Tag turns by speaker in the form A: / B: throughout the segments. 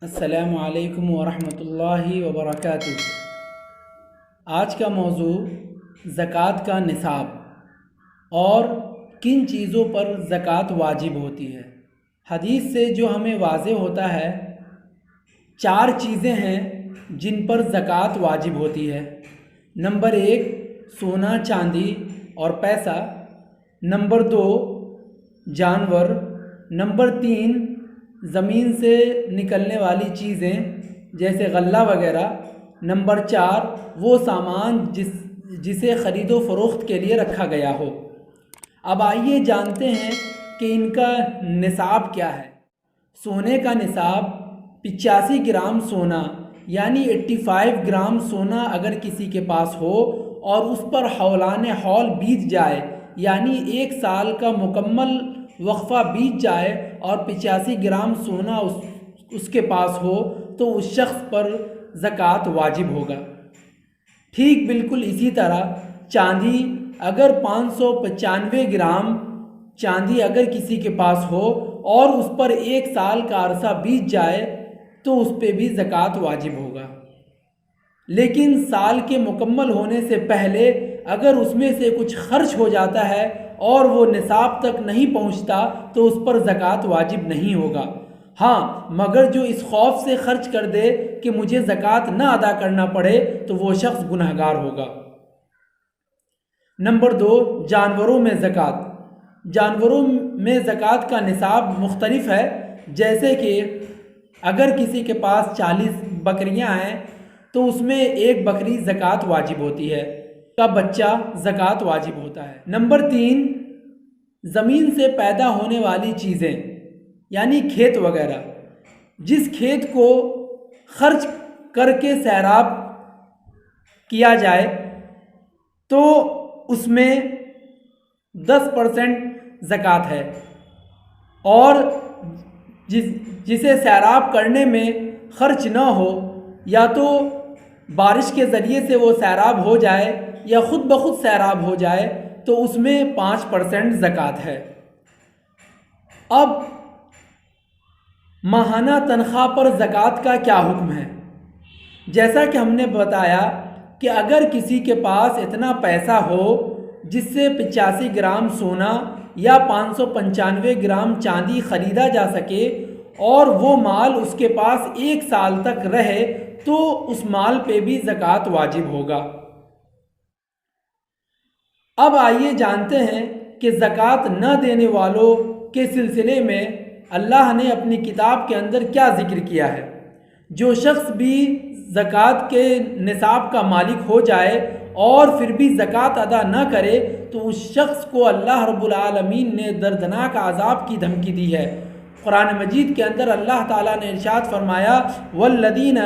A: السلام علیکم ورحمۃ اللہ وبرکاتہ۔ آج کا موضوع زکوٰۃ کا نصاب اور کن چیزوں پر زکوٰۃ واجب ہوتی ہے۔ حدیث سے جو ہمیں واضح ہوتا ہے 4 چیزیں ہیں جن پر زکوٰۃ واجب ہوتی ہے۔ نمبر 1 سونا چاندی اور پیسہ، نمبر 2 جانور، نمبر 3 زمین سے نکلنے والی چیزیں جیسے غلہ وغیرہ، نمبر 4 وہ سامان جسے خرید و فروخت کے لیے رکھا گیا ہو۔ اب آئیے جانتے ہیں کہ ان کا نصاب کیا ہے۔ سونے کا نصاب 85 گرام سونا یعنی 85 گرام سونا اگر کسی کے پاس ہو اور اس پر حولان حول بیت جائے یعنی 1 سال کا مکمل وقفہ بیت جائے اور 85 گرام سونا اس کے پاس ہو تو اس شخص پر زکوٰۃ واجب ہوگا۔ ٹھیک بالکل اسی طرح چاندی اگر 595 گرام چاندی اگر کسی کے پاس ہو اور اس پر 1 سال کا عرصہ بیت جائے تو اس پہ بھی زکوٰۃ واجب ہوگا۔ لیکن سال کے مکمل ہونے سے پہلے اگر اس میں سے کچھ خرچ ہو جاتا ہے اور وہ نصاب تک نہیں پہنچتا تو اس پر زکوٰۃ واجب نہیں ہوگا۔ ہاں مگر جو اس خوف سے خرچ کر دے کہ مجھے زکوٰۃ نہ ادا کرنا پڑے تو وہ شخص گنہگار ہوگا۔ نمبر 2 جانوروں میں زکوٰۃ۔ جانوروں میں زکوٰۃ کا نصاب مختلف ہے، جیسے کہ اگر کسی کے پاس 40 بکریاں ہیں تو اس میں 1 بکری زکوٰۃ واجب ہوتی ہے، کا بچہ زکوٰۃ واجب ہوتا ہے۔ نمبر 3 زمین سے پیدا ہونے والی چیزیں یعنی کھیت وغیرہ، جس کھیت کو خرچ کر کے سیراب کیا جائے تو اس میں 10% زکوٰۃ ہے، اور جسے سیراب کرنے میں خرچ نہ ہو یا تو بارش کے ذریعے سے وہ سیراب ہو جائے یا خود بخود سیراب ہو جائے تو اس میں 5% زکوٰۃ ہے۔ اب ماہانہ تنخواہ پر زکوٰۃ کا کیا حکم ہے؟ جیسا کہ ہم نے بتایا کہ اگر کسی کے پاس اتنا پیسہ ہو جس سے 85 گرام سونا یا 595 گرام چاندی خریدا جا سکے اور وہ مال اس کے پاس 1 سال تک رہے تو اس مال پہ بھی زکوٰۃ واجب ہوگا۔ اب آئیے جانتے ہیں کہ زکوٰۃ نہ دینے والوں کے سلسلے میں اللہ نے اپنی کتاب کے اندر کیا ذکر کیا ہے۔ جو شخص بھی زکوٰۃ کے نصاب کا مالک ہو جائے اور پھر بھی زکوٰۃ ادا نہ کرے تو اس شخص کو اللہ رب العالمین نے دردناک عذاب کی دھمکی دی ہے۔ قرآن مجید کے اندر اللہ تعالیٰ نے ارشاد فرمایا والذین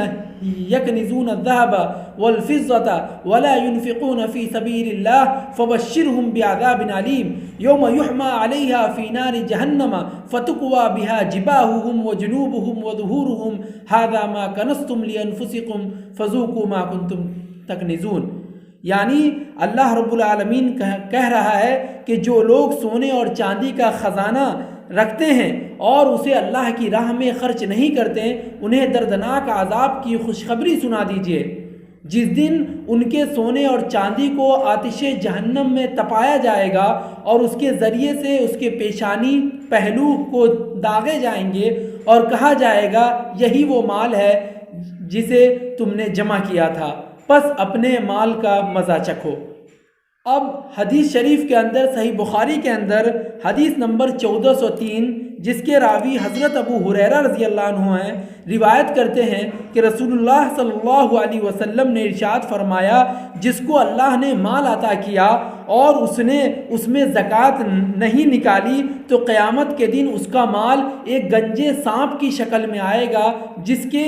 A: یکنزون الذهب والفضة ولا ينفقون في سبيل الله فبشرهم بعذاب أليم يوم يحمى عليها في نار جهنم فتكوى بها جباههم وجنوبهم وظهورهم هذا ما كنزتم لأنفسكم فذوقوا ما كنتم تكنزون۔ یعنی اللہ رب العالمین کہہ رہا ہے کہ جو لوگ سونے اور چاندی کا خزانہ رکھتے ہیں اور اسے اللہ کی راہ میں خرچ نہیں کرتے انہیں دردناک عذاب کی خوشخبری سنا دیجیے، جس دن ان کے سونے اور چاندی کو آتش جہنم میں تپایا جائے گا اور اس کے ذریعے سے اس کے پیشانی پہلو کو داغے جائیں گے اور کہا جائے گا یہی وہ مال ہے جسے تم نے جمع کیا تھا، پس اپنے مال کا مزہ چکھو۔ اب حدیث شریف کے اندر صحیح بخاری کے اندر حدیث نمبر 1403 جس کے راوی حضرت ابو ہریرہ رضی اللہ عنہ ہیں، روایت کرتے ہیں کہ رسول اللہ صلی اللہ علیہ وسلم نے ارشاد فرمایا جس کو اللہ نے مال عطا کیا اور اس نے اس میں زکوٰۃ نہیں نکالی تو قیامت کے دن اس کا مال ایک گنجے سانپ کی شکل میں آئے گا جس کے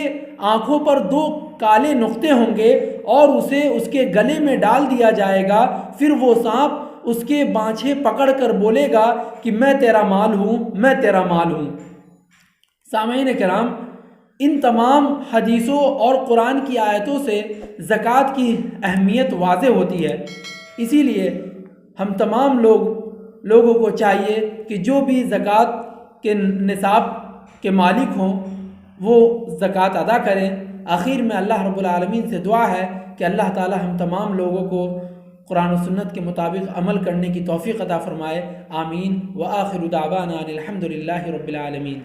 A: آنکھوں پر 2 کالے نقطے ہوں گے اور اسے اس کے گلے میں ڈال دیا جائے گا، پھر وہ سانپ اس کے بانچھے پکڑ کر بولے گا کہ میں تیرا مال ہوں، میں تیرا مال ہوں۔ سامعین کرام، ان تمام حدیثوں اور قرآن کی آیتوں سے زکوٰۃ کی اہمیت واضح ہوتی ہے۔ اسی لیے ہم تمام لوگوں کو چاہیے کہ جو بھی زکوٰۃ کے نصاب کے مالک ہوں وہ زکوٰۃ ادا کریں۔ آخر میں اللہ رب العالمین سے دعا ہے کہ اللہ تعالی ہم تمام لوگوں کو قرآن و سنت کے مطابق عمل کرنے کی توفیق عطا فرمائے، آمین۔ وآخر دعوانا ان الحمد للہ رب العالمین۔